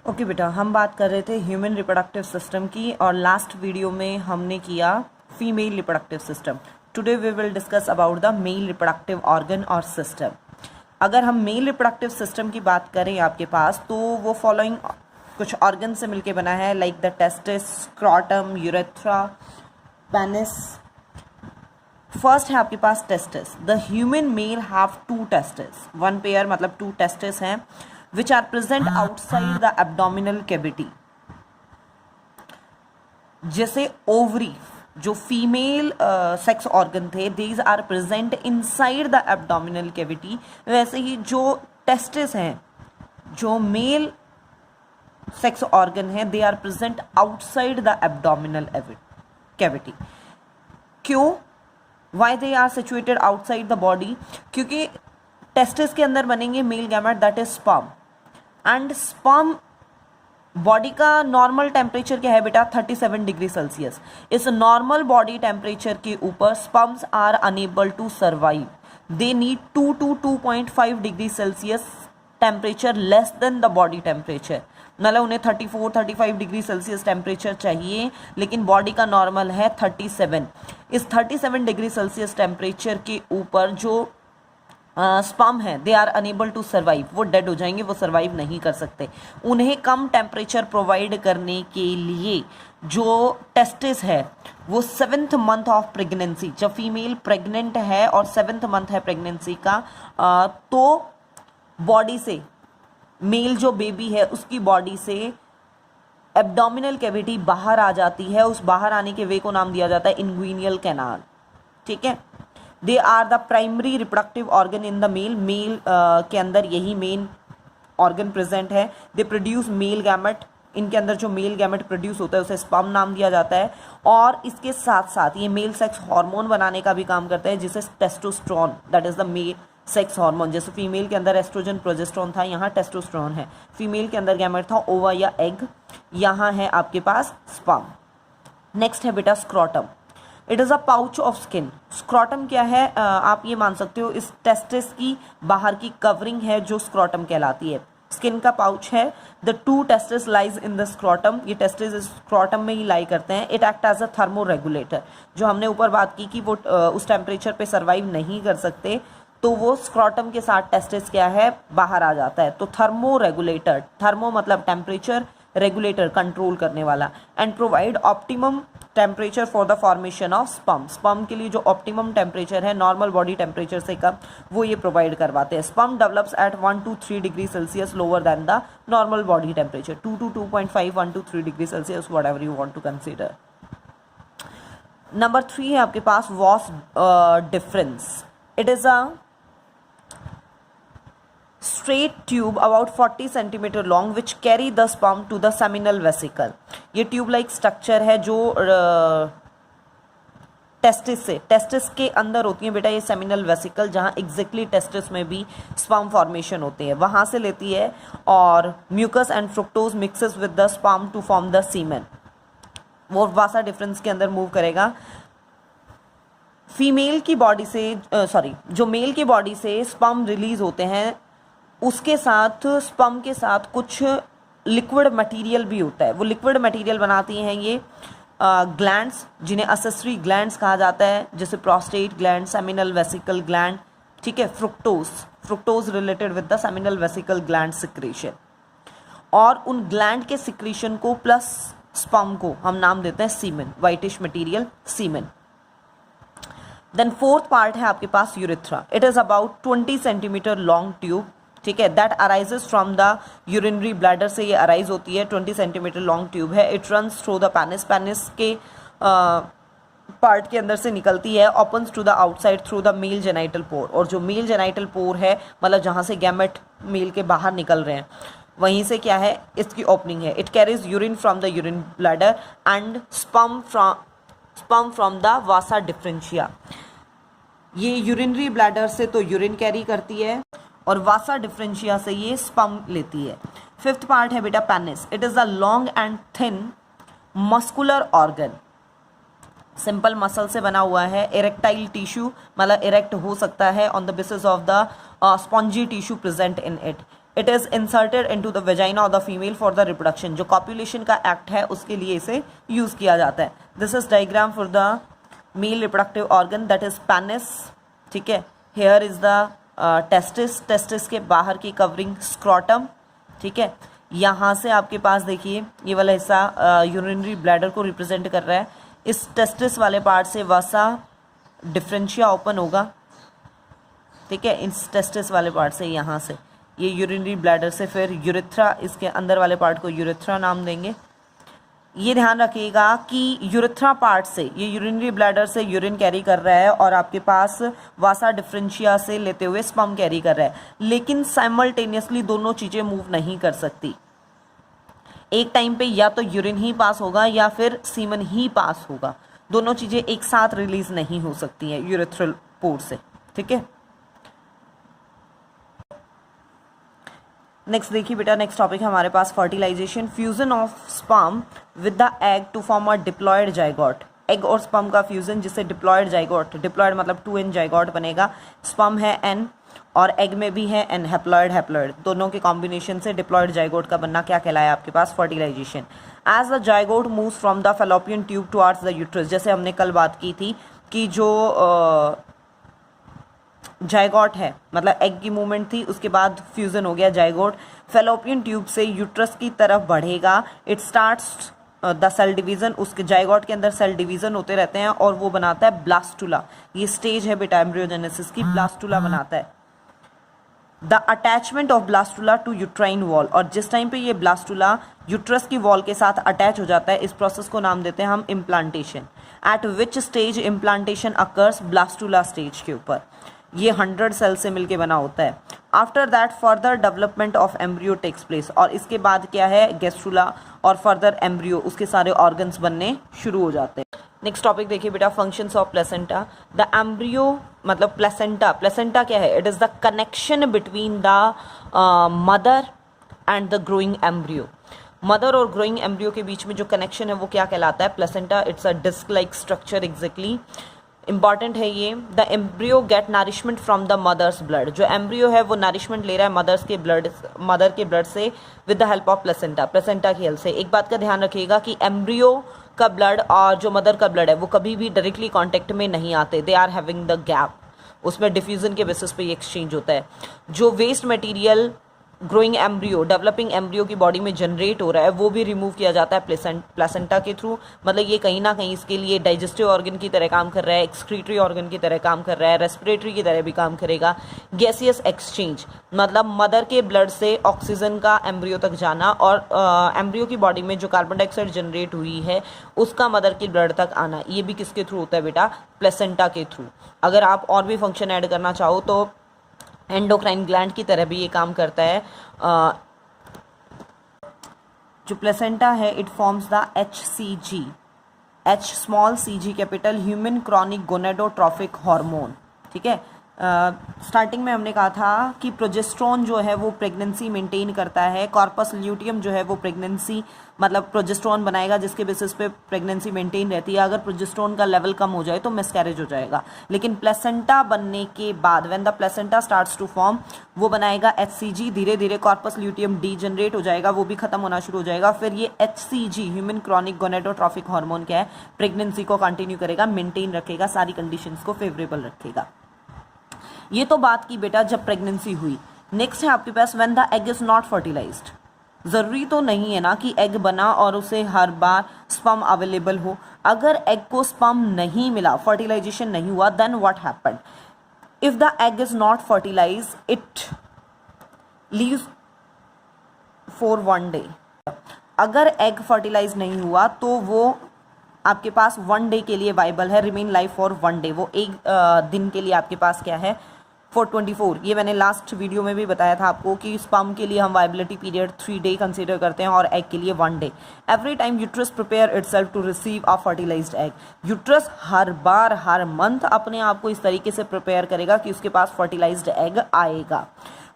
Okay बेटा, हम बात कर रहे थे ह्यूमन रिप्रोडक्टिव सिस्टम की और लास्ट वीडियो में हमने किया female reproductive system. Today we will discuss about the male reproductive organ और सिस्टम। अगर हम मेल रिप्रोडक्टिव सिस्टम की बात करें आपके पास, तो वो फॉलोइंग कुछ ऑर्गन से मिलके बना है, like the testis, scrotum, urethra, penis. First है आपके पास testis. The human male have two testis, one pair मतलब टू टेस्टिस हैं, which are present outside the abdominal cavity। जैसे ओवरी जो फीमेल सेक्स ऑर्गन थे, these are present inside the abdominal cavity, वैसे ही जो टेस्टिस हैं, जो मेल सेक्स ऑर्गन है, they are present outside the abdominal cavity। क्यों? Why they are situated outside the body? क्योंकि टेस्टिस के अंदर बनेंगे male gamete, that is sperm. And sperm body का नॉर्मल टेम्परेचर क्या है बेटा? 37 डिग्री सेल्सियस। इस नॉर्मल बॉडी टेम्परेचर के ऊपर sperms are unable to survive. They need 2 to 2.5 degree Celsius temperature less than the body temperature. मतलब उन्हें 34-35 degree Celsius temperature चाहिए, लेकिन बॉडी का नॉर्मल है 37। इस 37 डिग्री सेल्सियस टेम्परेचर के ऊपर जो स्पर्म है, they are unable to survive, वो डेड हो जाएंगे, वो सर्वाइव नहीं कर सकते। उन्हें कम टेम्परेचर प्रोवाइड करने के लिए जो टेस्टिस है वो 7th मंथ ऑफ प्रेगनेंसी, जब फीमेल प्रेग्नेंट है और 7th मंथ है प्रेगनेंसी का, तो बॉडी से मेल जो बेबी है उसकी बॉडी से एब्डोमिनल कैविटी बाहर आ जाती है। उस बाहर आने के वे को नाम दिया जाता है इंग्विनियल कैनाल। ठीक है, they are the primary reproductive organ in the male. Male के अंदर यही मेन ऑर्गन प्रेजेंट है। They produce male gamete. इनके अंदर जो मेल गैमेट प्रोड्यूस होता है उसे स्पर्म नाम दिया जाता है। और इसके साथ साथ ये मेल सेक्स हार्मोन बनाने का भी काम करता है, जिसे testosterone, that is the male sex hormone. जैसे फीमेल के अंदर एस्ट्रोजन प्रोजेस्टेरोन था, यहाँ टेस्टोस्टेरोन है। फीमेल के अंदर गैमेट था ओवा या एग, यहाँ है आपके पास स्पर्म। नेक्स्ट है बेटा scrotum. It is a pouch of skin. Scrotum क्या है? आप ये मान सकते हो इस टेस्टिस की बाहर की कवरिंग है जो स्क्रॉटम कहलाती है। स्किन का पाउच है। The two testis lies in the scrotum. ये टेस्टिस स्क्रॉटम में ही लाई करते हैं। It act as a thermoregulator. जो हमने ऊपर बात की कि वो उस टेम्परेचर पे सर्वाइव नहीं कर सकते, तो वो स्क्रॉटम के साथ टेस्टिस क्या है, बाहर आ जाता है। तो थर्मो रेगुलेटर, थर्मो मतलब टेम्परेचर, रेगुलेटर कंट्रोल करने वाला। And provide optimum temperature for the formation of sperm. Sperm के लिए जो ऑप्टिमम टेम्परेचर है, नॉर्मल बॉडी टेम्परेचर से कम, वो ये प्रोवाइड करवाते हैं। Sperm develops at 1 to 3 degree Celsius lower than the normal body temperature, 2 to 2.5, 1 to 3 degree Celsius, whatever you want to consider. Number 3 है आपके पास vas deferens. It is a straight tube about 40 centimeter long which carry the sperm to the seminal vesicle। ये tube like structure है जो testis के अंदर होती है बेटा, ये सेमिनल वेसिकल, जहाँ एग्जैक्टली टेस्टिस में भी स्पर्म फॉर्मेशन होते हैं, वहाँ से लेती है। और mucus and fructose mixes with the sperm to form the semen. वो वासा डिफरेंस के अंदर मूव करेगा। फीमेल की बॉडी से जो मेल की बॉडी से स्पर्म रिलीज होते हैं, उसके साथ स्पर्म के साथ कुछ लिक्विड मटेरियल भी होता है। वो लिक्विड मटेरियल बनाती हैं ये ग्लैंड्स, जिन्हें असेसरी ग्लैंड्स कहा जाता है, जैसे prostate gland, seminal vesicle gland. ठीक है, fructose related with the seminal vesicle gland secretion. और उन ग्लैंड के सिक्रेशन को प्लस स्पर्म को हम नाम देते हैं semen, whitish material semen. Then fourth part है आपके पास urethra. It is about 20 centimetre long tube. ठीक है, that arises from the urinary bladder से ये अराइज होती है। 20 सेंटीमीटर लॉन्ग ट्यूब है। It runs through the penis. Penis के पार्ट के अंदर से निकलती है। Opens to the outside through the male genital pore. और जो मेल जेनाइटल पोर है, मतलब जहाँ से गैमेट मेल के बाहर निकल रहे हैं, वहीं से क्या है, इसकी ओपनिंग है। It carries urine from the urine bladder and sperm from the Vasa differentia. ये यूरिनरी ब्लैडर से तो यूरिन कैरी करती है और वासा डिफरेंशिया से ये स्पर्म लेती है। फिफ्थ पार्ट है बेटा penis. It is a long and thin muscular organ. Simple muscle से बना हुआ है। इरेक्टाइल टिश्यू मतलब इरेक्ट हो सकता है on the basis of the spongy tissue present in it. It is inserted into the vagina of the female for the reproduction. जो copulation का एक्ट है उसके लिए इसे यूज़ किया जाता है। This is diagram for the male reproductive organ that is penis. ठीक है, here is the testis, testis के बाहर की कवरिंग स्क्रॉटम। ठीक है, यहाँ से आपके पास देखिए ये वाला हिस्सा यूरिनरी ब्लैडर को रिप्रेजेंट कर रहा है। इस टेस्टिस वाले पार्ट से वसा डिफरेंशिया ओपन होगा। ठीक है, इस टेस्टिस वाले पार्ट से, यहाँ से ये यूरिनरी ब्लैडर से फिर यूरेथ्रा, इसके अंदर वाले पार्ट को यूरेथ्रा नाम देंगे। ये ध्यान रखिएगा कि यूरेथ्रा पार्ट से, ये यूरिनरी ब्लैडर से यूरिन कैरी कर रहा है और आपके पास वासा डिफरेंशिया से लेते हुए स्पर्म कैरी कर रहा है, लेकिन साइमल्टेनियसली दोनों चीज़ें मूव नहीं कर सकती। एक टाइम पे या तो यूरिन ही पास होगा या फिर सीमन ही पास होगा, दोनों चीज़ें एक साथ रिलीज नहीं हो सकती हैं यूरेथ्रल पोर्ट से। ठीक है, नेक्स्ट देखिए बेटा, नेक्स्ट टॉपिक है हमारे पास fertilization, fusion of sperm with the egg to form a diploid zygote. Egg और स्पर्म का फ्यूजन जिससे डिप्लॉयड जाइगोट, डिप्लॉयड मतलब 2n जाइगोट बनेगा। स्पर्म है n और एग में भी है n, हैप्लॉयड हैप्लॉयड, दोनों के कॉम्बिनेशन से डिप्लॉयड जाइगोट का बनना क्या कहलाया आपके पास, fertilization. As the zygote moves from the fallopian tube towards the uterus, जैसे हमने कल बात की थी कि जो जाइगोट है मतलब एग की मूवमेंट थी, उसके बाद फ्यूजन हो गया जाइगोट, फैलोपियन ट्यूब से यूट्रस की तरफ बढ़ेगा। It starts the cell division, उसके जाइगोट के अंदर सेल डिवीजन होते रहते हैं और वो बनाता है ब्लास्टुला। ये स्टेज है बेटा एम्ब्रियोजेनेसिस की, ब्लास्टुला बनाता है। The attachment of blastula to uterine wall, और जिस टाइम पे ये ब्लास्टुला यूट्रस की वॉल के साथ अटैच हो जाता है, इस प्रोसेस को नाम देते हैं हम implantation. Eight which stage implantation occurs, blastula stage के ऊपर। ये 100 सेल से मिलके बना होता है। After that further development of embryo takes place, और इसके बाद क्या है, गेस्ट्रुला और फर्दर एम्ब्रियो, उसके सारे ऑर्गन्स बनने शुरू हो जाते हैं। नेक्स्ट टॉपिक देखिए बेटा, functions of placenta. The embryo मतलब प्लेसेंटा, प्लेसेंटा क्या है, it is the connection between the mother and the growing embryo. Mother और ग्रोइंग एम्ब्रियो के बीच में जो कनेक्शन है वो क्या कहलाता है, placenta. It's a disc like structure exactly. Important है ये। The embryo get nourishment from the mother's blood, जो एम्ब्रियो है वो नरिशमेंट ले रहा है मदर के ब्लड से with the help of placenta, placenta की हेल्प से। एक बात का ध्यान रखिएगा कि एम्ब्रियो का ब्लड और जो मदर का ब्लड है वो कभी भी डायरेक्टली कांटेक्ट में नहीं आते, they are having the gap, उसमें डिफ्यूजन के बेसिस पे ये एक्सचेंज होता है। जो waste material growing embryo, developing embryo की बॉडी में जनरेट हो रहा है वो भी रिमूव किया जाता है प्लेसेंटा के थ्रू। मतलब ये कहीं ना कहीं इसके लिए डाइजेस्टिव ऑर्गन की तरह काम कर रहा है, एक्सक्रीटरी ऑर्गन की तरह काम कर रहा है, रेस्पिरेटरी की तरह भी काम करेगा। गैसियस एक्सचेंज मतलब मदर के ब्लड से ऑक्सीजन का एम्ब्रियो तक जाना और एम्ब्रियो की बॉडी में जो कार्बन डाइऑक्साइड जनरेट हुई है उसका मदर के ब्लड तक आना, ये भी किसके थ्रू होता है बेटा, प्लेसेंटा के थ्रू। अगर आप और भी फंक्शन ऐड करना चाहो तो एंडोक्राइन ग्लैंड की तरह भी ये काम करता है। जो प्लेसेंटा है it forms the HCG, H small CG capital, human chronic gonadotrophic hormone. ठीक है, स्टार्टिंग में हमने कहा था कि प्रोजेस्ट्रॉन जो है वो प्रेगनेंसी मेंटेन करता है, कॉर्पस ल्यूटियम जो है वो प्रेगनेंसी मतलब प्रोजेस्ट्रॉन बनाएगा जिसके बेसिस पे प्रेगनेंसी मेंटेन रहती है। अगर प्रोजेस्ट्रॉन का लेवल कम हो जाए तो मिसकैरेज हो जाएगा। लेकिन प्लेसेंटा बनने के बाद when the placenta starts to form, वो बनाएगा HCG, धीरे धीरे कॉर्पस ल्यूटियम डीजनरेट हो जाएगा, वो भी खत्म होना शुरू हो जाएगा। फिर ये HCG human chronic gonadotrophic hormone क्या है, प्रेगनेंसी को कंटिन्यू करेगा, मेंटेन रखेगा, सारी कंडीशंस को फेवरेबल रखेगा। ये तो बात की बेटा जब प्रेगनेंसी हुई। नेक्स्ट है आपके पास when the egg is not fertilized. ज़रूरी तो नहीं है ना कि एग बना और उसे हर बार स्पर्म अवेलेबल हो। अगर एग को स्पर्म नहीं मिला, फर्टिलाइजेशन नहीं हुआ, then what happened, if the egg is not fertilise it leaves for 1 day. अगर एग फर्टिलाइज नहीं हुआ तो वो आपके पास 1 डे के लिए वाइबल है, रिमेन लाइफ फॉर 1 डे, वो एक दिन के लिए आपके पास क्या है, 424। ये मैंने लास्ट वीडियो में भी बताया था आपको कि स्पर्म के लिए हम वाइबिलिटी पीरियड 3 डे कंसीडर करते हैं और एग के लिए 1 day. Every time uterus prepare itself to receive a fertilised egg. Uterus हर बार हर मंथ अपने आप को इस तरीके से प्रिपेयर करेगा कि उसके पास फर्टिलाइज्ड एग आएगा।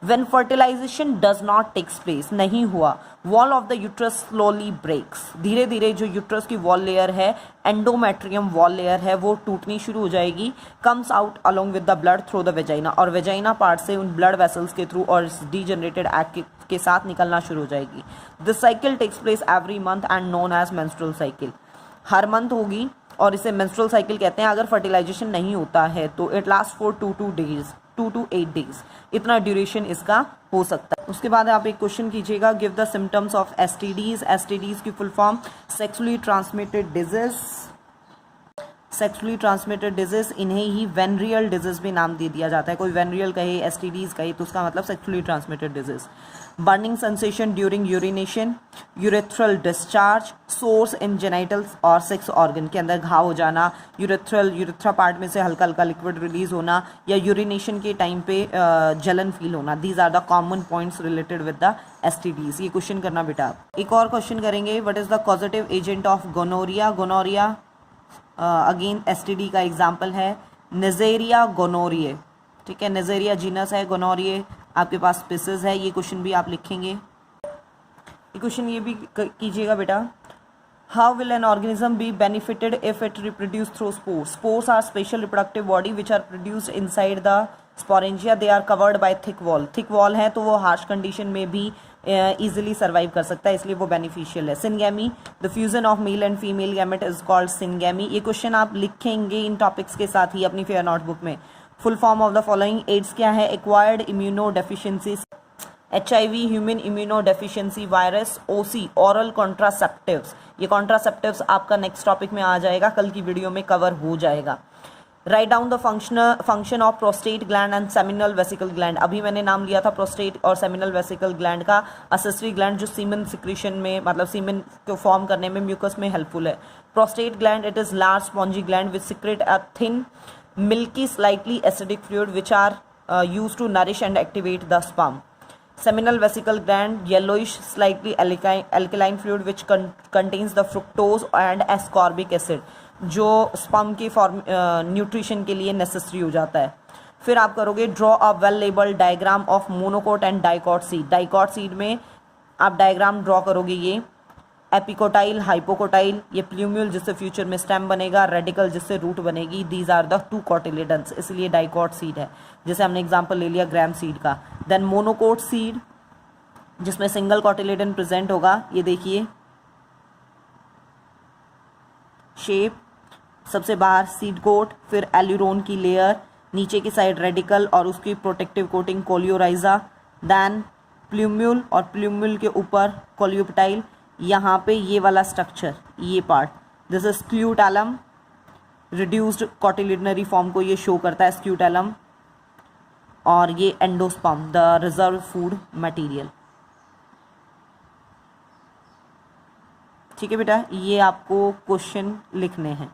When fertilisation does not takes place, नहीं हुआ, wall of the uterus slowly breaks, धीरे धीरे जो यूट्रस की वॉल लेयर है, एंडोमेट्रियम वॉल लेयर है, वो टूटनी शुरू हो जाएगी, comes out along with the blood through the vagina, और वेजाइना पार्ट से उन ब्लड वेसल्स के थ्रू और डीजनरेटेड एग के साथ निकलना शुरू हो जाएगी। This cycle takes place every month and known as menstrual cycle, हर मंथ होगी और इसे मेंस्ट्रुअल साइकिल कहते हैं। अगर फर्टिलाइजेशन नहीं होता है तो it last for 2 to 8 days, इतना ड्यूरेशन इसका हो सकता है। उसके बाद आप एक क्वेश्चन कीजिएगा, give the symptoms of STDs. STDs की full form sexually transmitted disease, sexually transmitted disease, इन्हें ही वेनरियल डिजीज भी नाम दे दिया जाता है। कोई वेनरियल कहे, एसटीडीज कहे तो उसका मतलब sexually transmitted disease. Burning sensation during urination, urethral discharge, source इन जेनाइटल्स और सेक्स ऑर्गन के अंदर घाव हो जाना, यूरेथ्रा पार्ट में से हल्का हल्का लिक्विड रिलीज होना, या यूरिनेशन के टाइम पे जलन फील होना। These are the common points related with the STDs. ये क्वेश्चन करना बेटा। एक और क्वेश्चन करेंगे, what is the causative agent of gonorrhoea. Gonorrhoea again STD का एग्जाम्पल है, नेजेरिया गोनोरिये, ठीक है, नेजेरिया जीनस है, गोनोरिये आपके पास स्पीसीज है। ये क्वेश्चन भी आप लिखेंगे। ये क्वेश्चन ये भी कीजिएगा बेटा, how will an organism be benefited if it reproduce through spores. Spores are special reproductive body which are produced inside the sporangia, they are covered by thick wall. Thick wall है तो वो harsh condition में भी easily survive कर सकता है, इसलिए वो बेनिफिशियल है। Syngamy, the fusion of male and female gamete is called syngamy. ये क्वेश्चन आप लिखेंगे इन टॉपिक्स के साथ ही अपनी फेयर नोटबुक में। Full form of the following AIDS क्या है, acquired immunodeficiency, HIV human immunodeficiency virus, OC oral contraceptives. ये कॉन्ट्रासेप्टिव्स आपका नेक्स्ट टॉपिक में आ जाएगा, कल की वीडियो में कवर हो जाएगा। Write down the function of prostate gland and seminal vesicle gland. अभी मैंने नाम लिया था प्रोस्टेट और सेमिनल वेसिकल ग्लैंड का। असेसरी ग्लैंड जो सीमेन सिक्रीशन में, मतलब सीमेन को फॉर्म करने में, म्यूकस में हेल्पफुल है। Prostate gland, it is large spongy gland which secrete a thin milky slightly acidic fluid which are used to nourish and activate the sperm. Seminal vesicle gland, yellowish slightly alkaline fluid which contains the fructose and ascorbic acid, जो sperm के nutrition के लिए necessary हो जाता है। फिर आप करोगे draw a well labelled diagram of monocot and dicot seed. Dicot seed में आप डायग्राम ड्रॉ करोगे, ये एपिकोटाइल, हाइपोकोटाइल, ये प्ल्यूम्यूल जिससे फ्यूचर में स्टेम बनेगा, रेडिकल जिससे रूट बनेगी। दीज आर द 2 कॉटिलेडन्स, इसलिए डाइकॉट सीड है। जैसे हमने एग्जांपल ले लिया ग्राम सीड का। देन मोनोकोट सीड जिसमें सिंगल कॉटिलेडन प्रेजेंट होगा, ये देखिए शेप, सबसे बाहर सीड कोट, फिर एल्यूरोन की लेयर, नीचे की साइड रेडिकल और उसकी protective coating coleorhiza, then plumule और प्ल्यूम्यूल के ऊपर कोलियोप्टाइल। यहाँ पे ये वाला स्ट्रक्चर, ये part, this is scutellum, reduced cotyledonary form को ये शो करता है स्क्यूटैलम, और ये endosperm, the reserve food material. ठीक है बेटा, ये आपको क्वेश्चन लिखने हैं।